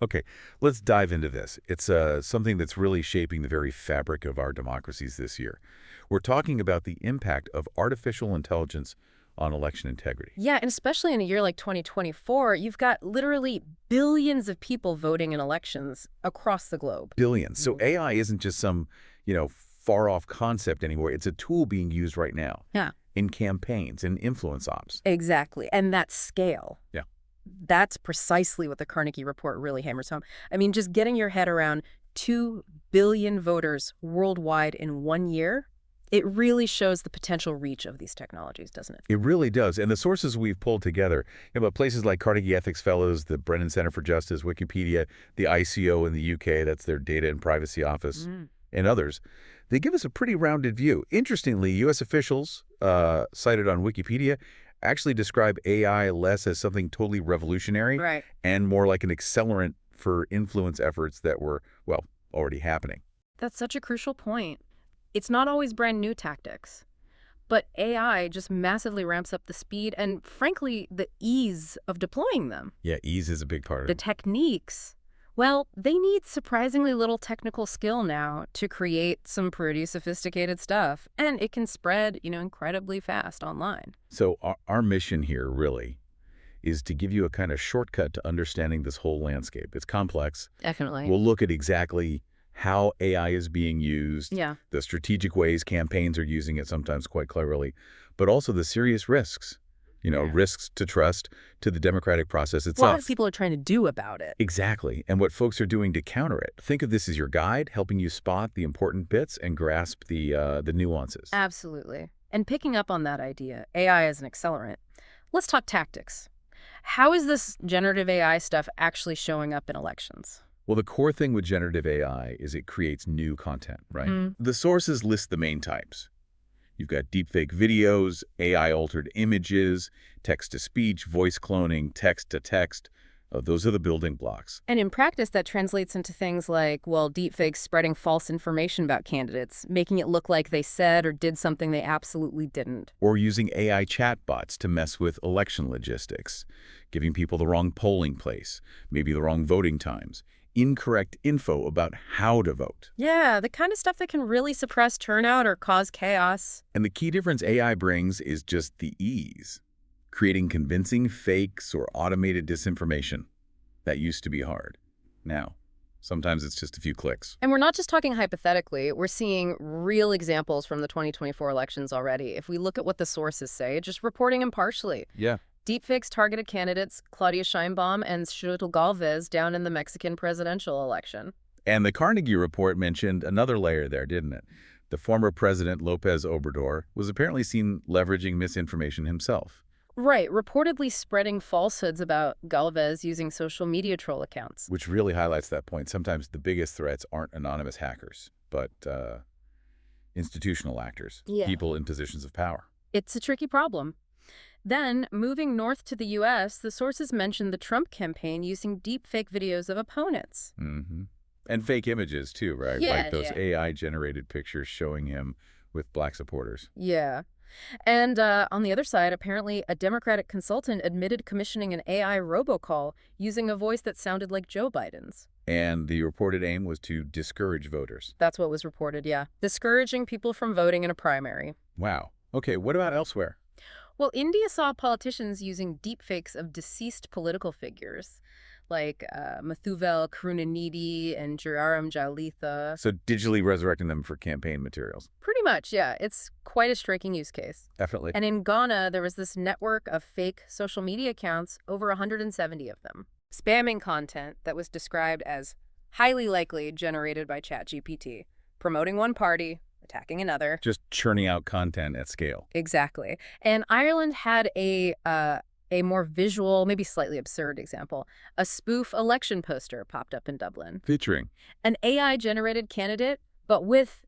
Okay, let's dive into this. It's something that's really shaping the very fabric of our democracies this year. We're talking about the impact of artificial intelligence on election integrity. Yeah, and especially in a year like 2024, you've got literally billions of people voting in elections across the globe. Billions. So Mhm. AI isn't just some, far-off concept anymore. It's a tool being used right now Yeah, in campaigns and influence ops. exactly. And that scale, Yeah. that's precisely what the Carnegie Report really hammers home. I mean, just getting your head around 2 billion voters worldwide in 1 year, it really shows the potential reach of these technologies, doesn't it? It really does. And the sources we've pulled together, places like Carnegie Ethics Fellows, the Brennan Center for Justice, Wikipedia, the ICO in the UK, that's their Data and Privacy Office, Mm. and others, they give us a pretty rounded view. Interestingly, U.S. officials, cited on Wikipedia, actually describe AI less as something totally revolutionary Right. and more like an accelerant for influence efforts that were, well, already happening. That's such a crucial point. It's not always brand new tactics. But AI just massively ramps up the speed and, frankly, the ease of deploying them. Yeah, ease is a big part of The it. techniques, well, they need surprisingly little technical skill now to create some pretty sophisticated stuff. And it can spread, incredibly fast online. So our mission here really is to give you a kind of shortcut to understanding this whole landscape. It's complex. Definitely. We'll look at exactly how AI is being used, Yeah. the strategic ways campaigns are using it, sometimes quite cleverly, but also the serious risks, Yeah. risks to trust, to the democratic process What itself. people are trying to do about it. Exactly, and what folks are doing to counter it. Think of this as your guide, helping you spot the important bits and grasp the nuances. Absolutely. And picking up on that idea, AI as an accelerant, let's talk tactics. How is this generative AI stuff actually showing up in elections? Well, the core thing with generative AI is it creates new content, right? Hmm. The sources list the main types. You've got deepfake videos, AI-altered images, text-to-speech, voice cloning, text-to-text. Those are the building blocks. And in practice, that translates into things like, well, deepfakes spreading false information about candidates, making it look like they said or did something they absolutely didn't. Or using AI chatbots to mess with election logistics, giving people the wrong polling place, maybe the wrong voting times, incorrect info about how to vote. Yeah, the kind of stuff that can really suppress turnout or cause chaos. And the key difference AI brings is just the ease. Creating convincing fakes or automated disinformation. That used to be hard. Now, sometimes it's just a few clicks. And we're not just talking hypothetically, we're seeing real examples from the 2024 elections already. If we look at what the sources say, just reporting impartially. Yeah. Deepfakes targeted candidates Claudia Sheinbaum and Xochitl Galvez down in the Mexican presidential election. And the Carnegie report mentioned another layer there, didn't it? The former president, Lopez Obrador, was apparently seen leveraging misinformation himself. Right, reportedly spreading falsehoods about Galvez using social media troll accounts. Which really highlights that point. Sometimes the biggest threats aren't anonymous hackers, but institutional actors, Yeah. people in positions of power. It's a tricky problem. Then, moving north to the U.S., the sources mentioned the Trump campaign using deepfake videos of opponents. Mm-hmm. And fake images, too, right? Yeah, Like those yeah. AI-generated pictures showing him with black supporters. Yeah. And on the other side, apparently a Democratic consultant admitted commissioning an AI robocall using a voice that sounded like Joe Biden's. And the reported aim was to discourage voters. That's what was reported, yeah. Discouraging people from voting in a primary. Wow. Okay, what about elsewhere? Well, India saw politicians using deepfakes of deceased political figures, like Mathuvel Karunanidhi and Jairam Jayalalitha. So digitally resurrecting them for campaign materials. Pretty much, yeah. It's quite a striking use case. Definitely. And in Ghana, there was this network of fake social media accounts, over 170 of them, spamming content that was described as highly likely generated by ChatGPT, promoting one party, attacking another. Just churning out content at scale. Exactly. And Ireland had a more visual, maybe slightly absurd example. A spoof election poster popped up in Dublin. Featuring. An AI-generated candidate, but with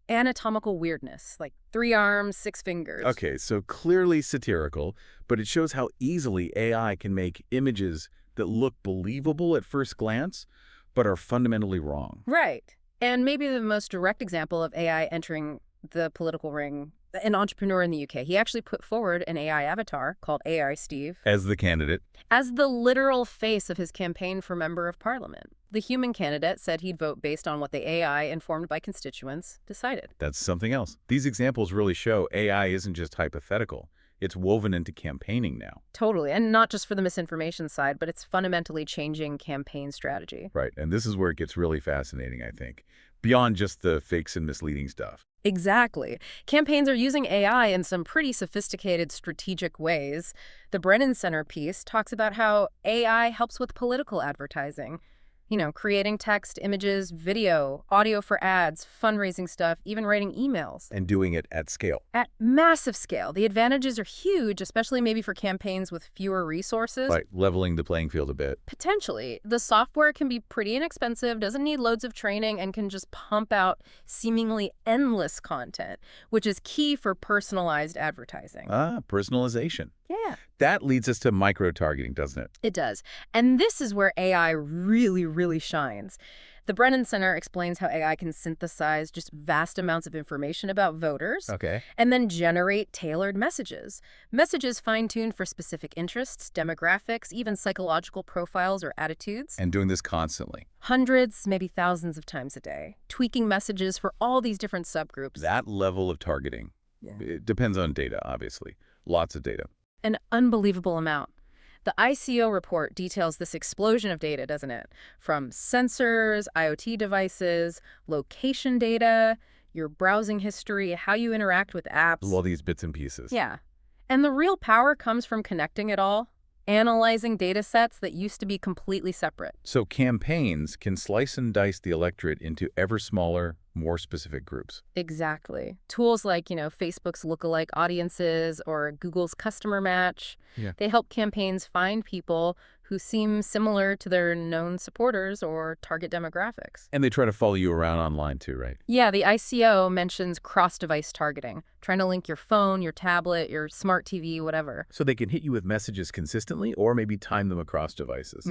anatomical weirdness, like 3 arms, 6 fingers. Okay, so clearly satirical, but it shows how easily AI can make images that look believable at first glance, but are fundamentally wrong. Right. And maybe the most direct example of AI entering the political ring an entrepreneur in the UK. He actually put forward an AI avatar called AI Steve As the candidate. as the literal face of his campaign for Member of Parliament. The human candidate said he'd vote based on what the AI, informed by constituents, decided. That's something else. These examples really show AI isn't just hypothetical. It's woven into campaigning now. Totally, and not just for the misinformation side, but it's fundamentally changing campaign strategy. Right, and this is where it gets really fascinating, I think. Beyond just the fakes and misleading stuff. Exactly. Campaigns are using AI in some pretty sophisticated strategic ways. The Brennan Center piece talks about how AI helps with political advertising. Creating text, images, video, audio for ads, fundraising stuff, even writing emails. And doing it at scale. At massive scale. The advantages are huge, especially maybe for campaigns with fewer resources. Right, leveling the playing field a bit. Potentially. The software can be pretty inexpensive, doesn't need loads of training, and can just pump out seemingly endless content, which is key for personalized advertising. Personalization. Yeah. That leads us to micro-targeting, doesn't it? It does. And this is where AI really shines. The Brennan Center explains how AI can synthesize just vast amounts of information about voters and then generate tailored messages. Messages fine-tuned for specific interests, demographics, even psychological profiles or attitudes. And doing this constantly. Hundreds, maybe thousands of times a day. Tweaking messages for all these different subgroups. That level of targeting. Yeah. It depends on data, obviously. Lots of data. An unbelievable amount. The ICO report details this explosion of data, doesn't it? From sensors, IoT devices, location data, your browsing history, how you interact with apps. All these bits and pieces. Yeah. And the real power comes from connecting it all, analyzing data sets that used to be completely separate. So campaigns can slice and dice the electorate into ever smaller, more specific groups. Exactly. Tools like, Facebook's lookalike audiences or Google's customer match, they help campaigns find people who seem similar to their known supporters or target demographics. And they try to follow you around online too, right? Yeah, the ICO mentions cross-device targeting, trying to link your phone, your tablet, your smart TV, whatever. So they can hit you with messages consistently or maybe time them across devices.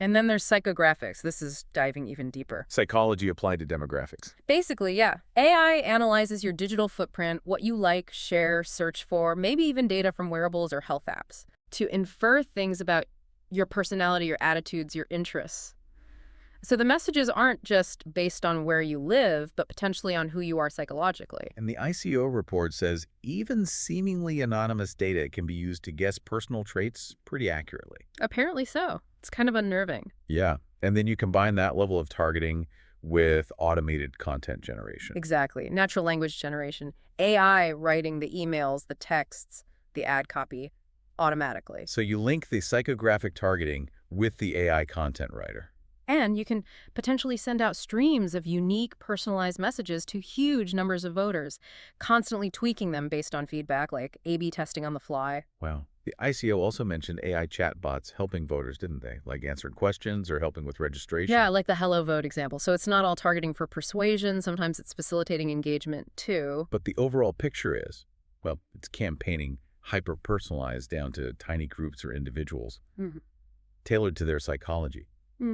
And then there's psychographics. This is diving even deeper. Psychology applied to demographics. Basically, yeah. AI analyzes your digital footprint, what you like, share, search for, maybe even data from wearables or health apps, to infer things about your personality, your attitudes, your interests. So the messages aren't just based on where you live, but potentially on who you are psychologically. And the ICO report says even seemingly anonymous data can be used to guess personal traits pretty accurately. Apparently so. It's kind of unnerving. Yeah. And then you combine that level of targeting with automated content generation. Exactly. Natural language generation. AI writing the emails, the texts, the ad copy automatically. So you link the psychographic targeting with the AI content writer. And you can potentially send out streams of unique, personalized messages to huge numbers of voters, constantly tweaking them based on feedback, like A/B testing on the fly. Wow. The ICO also mentioned AI chatbots helping voters, didn't they? Like answering questions or helping with registration. Yeah, like the Hello Vote example. So it's not all targeting for persuasion. Sometimes it's facilitating engagement, too. But the overall picture is, well, it's campaigning hyper-personalized down to tiny groups or individuals, tailored to their psychology.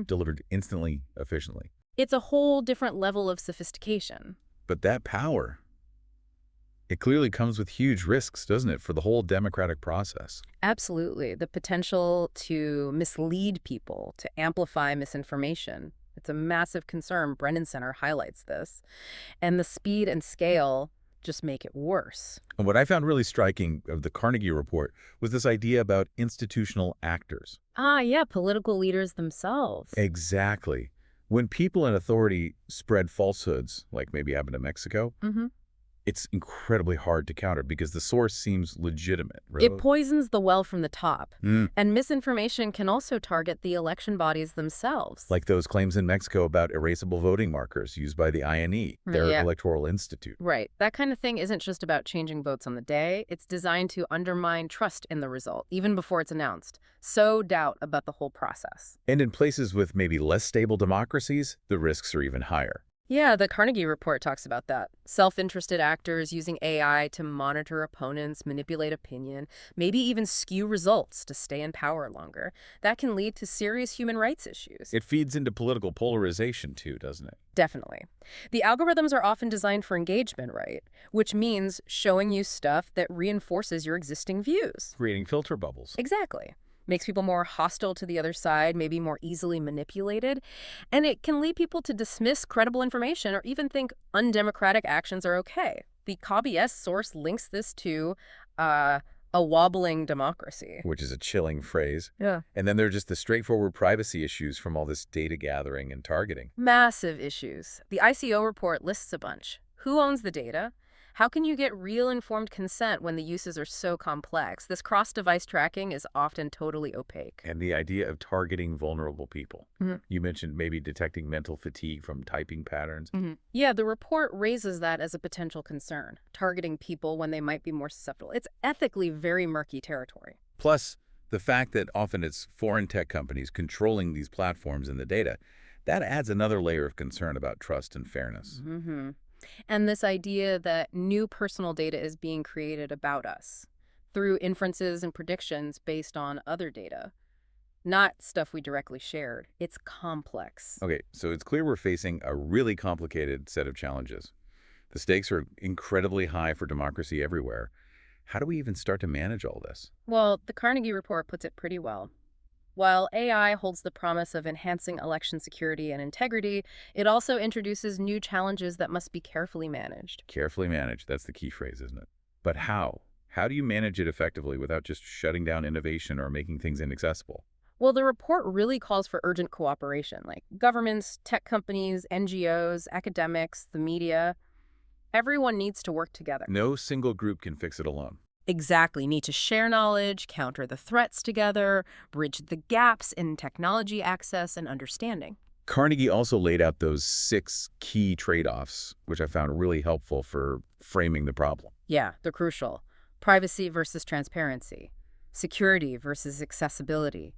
Delivered instantly, efficiently. It's a whole different level of sophistication. But that power, it clearly comes with huge risks, doesn't it, for the whole democratic process? Absolutely. The potential to mislead people, to amplify misinformation. It's a massive concern. Brennan Center highlights this. And the speed and scale just make it worse. And what I found really striking of the Carnegie report was this idea about institutional actors. Yeah, political leaders themselves. Exactly. When people in authority spread falsehoods, like maybe happened in Mexico, it's incredibly hard to counter because the source seems legitimate. Right? It poisons the well from the top. And misinformation can also target the election bodies themselves. Like those claims in Mexico about erasable voting markers used by the INE, their electoral institute. Right. That kind of thing isn't just about changing votes on the day. It's designed to undermine trust in the result, even before it's announced. Sow doubt about the whole process. And in places with maybe less stable democracies, the risks are even higher. Yeah, the Carnegie Report talks about that. Self-interested actors using AI to monitor opponents, manipulate opinion, maybe even skew results to stay in power longer. That can lead to serious human rights issues. It feeds into political polarization too, doesn't it? Definitely. The algorithms are often designed for engagement, right? Which means showing you stuff that reinforces your existing views. Creating filter bubbles. Exactly. Makes people more hostile to the other side, maybe more easily manipulated. And it can lead people to dismiss credible information or even think undemocratic actions are okay. The KBS source links this to a wobbling democracy. Which is a chilling phrase. Yeah. And then there are just the straightforward privacy issues from all this data gathering and targeting. Massive issues. The ICO report lists a bunch. Who owns the data? How can you get real informed consent when the uses are so complex? This cross-device tracking is often totally opaque. And the idea of targeting vulnerable people. Mhm. You mentioned maybe detecting mental fatigue from typing patterns. Yeah, the report raises that as a potential concern, targeting people when they might be more susceptible. It's ethically very murky territory. Plus, the fact that often it's foreign tech companies controlling these platforms and the data, that adds another layer of concern about trust and fairness. And this idea that new personal data is being created about us through inferences and predictions based on other data, not stuff we directly shared. It's complex. Okay, so it's clear we're facing a really complicated set of challenges. The stakes are incredibly high for democracy everywhere. How do we even start to manage all this? Well, the Carnegie Report puts it pretty well. While AI holds the promise of enhancing election security and integrity, it also introduces new challenges that must be carefully managed. Carefully managed, that's the key phrase, isn't it? But how? How do you manage it effectively without just shutting down innovation or making things inaccessible? Well, the report really calls for urgent cooperation, like governments, tech companies, NGOs, academics, the media. Everyone needs to work together. No single group can fix it alone. Exactly. Need to share knowledge, counter the threats together, bridge the gaps in technology access and understanding. Carnegie also laid out those 6 key trade-offs, which I found really helpful for framing the problem. Yeah, they're crucial. Privacy versus transparency, security versus accessibility,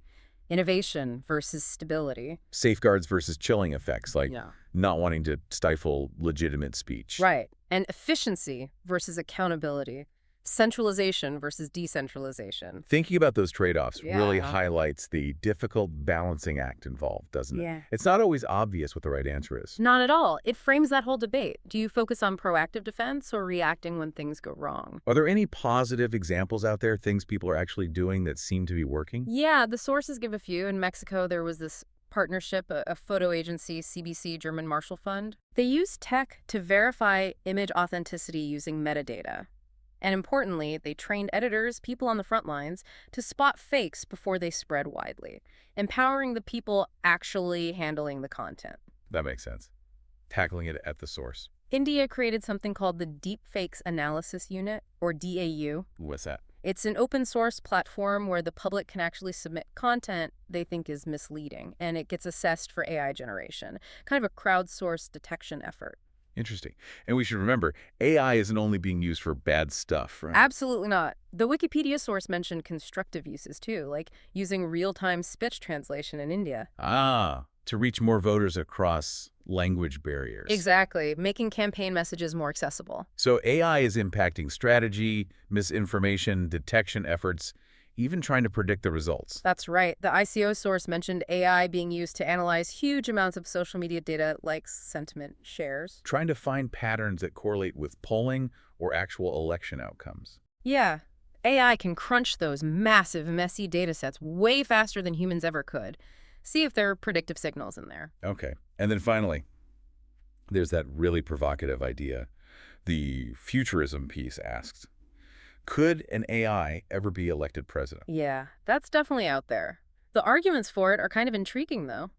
innovation versus stability. Safeguards versus chilling effects, like Yeah. not wanting to stifle legitimate speech. Right. And efficiency versus accountability, centralization versus decentralization. Thinking about those trade-offs really Yeah. highlights the difficult balancing act involved, doesn't it? Yeah. It's not always obvious what the right answer is. Not at all. It frames that whole debate. Do you focus on proactive defense or reacting when things go wrong? Are there any positive examples out there, things people are actually doing that seem to be working? Yeah, the sources give a few. In Mexico, there was this partnership, a photo agency, CBC, German Marshall Fund. They used tech to verify image authenticity using metadata. And importantly, they trained editors, people on the front lines, to spot fakes before they spread widely, empowering the people actually handling the content. That makes sense. Tackling it at the source. India created something called the Deepfakes Analysis Unit, or DAU. What's that? It's an open source platform where the public can actually submit content they think is misleading, and it gets assessed for AI generation, kind of a crowdsourced detection effort. Interesting. And we should remember, AI isn't only being used for bad stuff, right? Absolutely not. The Wikipedia source mentioned constructive uses too, like using real-time speech translation in India. To reach more voters across language barriers. Exactly, making campaign messages more accessible. So AI is impacting strategy, misinformation, detection efforts, even trying to predict the results. That's right. The ICO source mentioned AI being used to analyze huge amounts of social media data like sentiment shares. Trying to find patterns that correlate with polling or actual election outcomes. Yeah, AI can crunch those massive, messy data sets way faster than humans ever could. See if there are predictive signals in there. Okay. And then finally, there's that really provocative idea. The futurism piece asks, could an AI ever be elected president? Yeah, that's definitely out there. The arguments for it are kind of intriguing, though.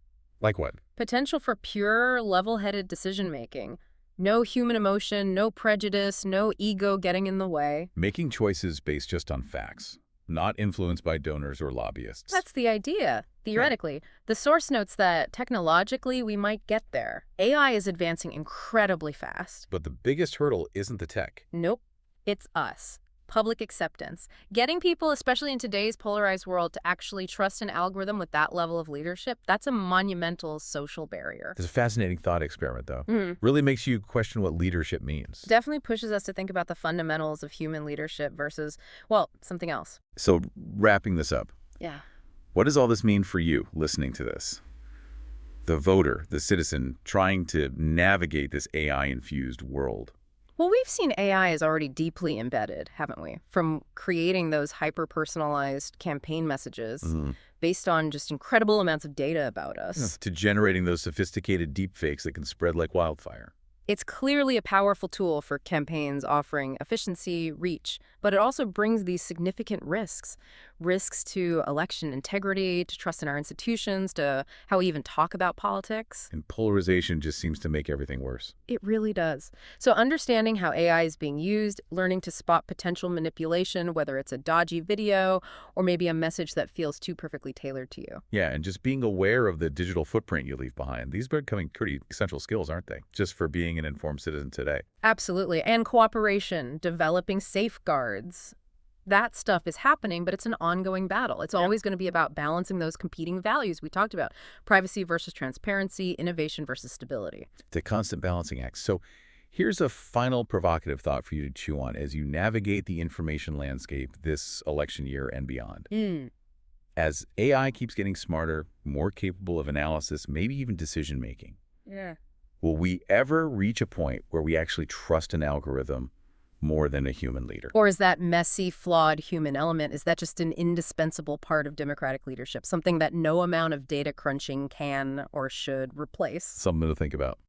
Like what? Potential for pure, level-headed decision-making. No human emotion, no prejudice, no ego getting in the way. Making choices based just on facts, not influenced by donors or lobbyists. That's the idea. Theoretically, the source notes that technologically we might get there. AI is advancing incredibly fast. But the biggest hurdle isn't the tech. Nope, it's us. Public acceptance. Getting people, especially in today's polarized world, to actually trust an algorithm with that level of leadership, that's a monumental social barrier. It's a fascinating thought experiment, though. Mhm. Really makes you question what leadership means. Definitely pushes us to think about the fundamentals of human leadership versus, well, something else. So wrapping this up, Yeah. what does all this mean for you listening to this? The voter, the citizen, trying to navigate this AI-infused world. Well, we've seen AI is already deeply embedded, haven't we? From creating those hyper-personalized campaign messages based on just incredible amounts of data about us. To generating those sophisticated deepfakes that can spread like wildfire. It's clearly a powerful tool for campaigns offering efficiency, reach, but it also brings these significant risks. Risks to election integrity, to trust in our institutions, to how we even talk about politics. And polarization just seems to make everything worse. It really does. So understanding how AI is being used, learning to spot potential manipulation, whether it's a dodgy video or maybe a message that feels too perfectly tailored to you. Yeah, and just being aware of the digital footprint you leave behind. These are becoming pretty essential skills, aren't they? Just for being an informed citizen today. Absolutely. And cooperation, developing safeguards. That stuff is happening, but it's an ongoing battle. It's always going to be about balancing those competing values we talked about. Privacy versus transparency, innovation versus stability. It's a constant balancing act. So here's a final provocative thought for you to chew on as you navigate the information landscape this election year and beyond. As AI keeps getting smarter, more capable of analysis, maybe even decision-making, Yeah. will we ever reach a point where we actually trust an algorithm more than a human leader? Or is that messy, flawed human element, is that just an indispensable part of democratic leadership, something that no amount of data crunching can or should replace? Something to think about.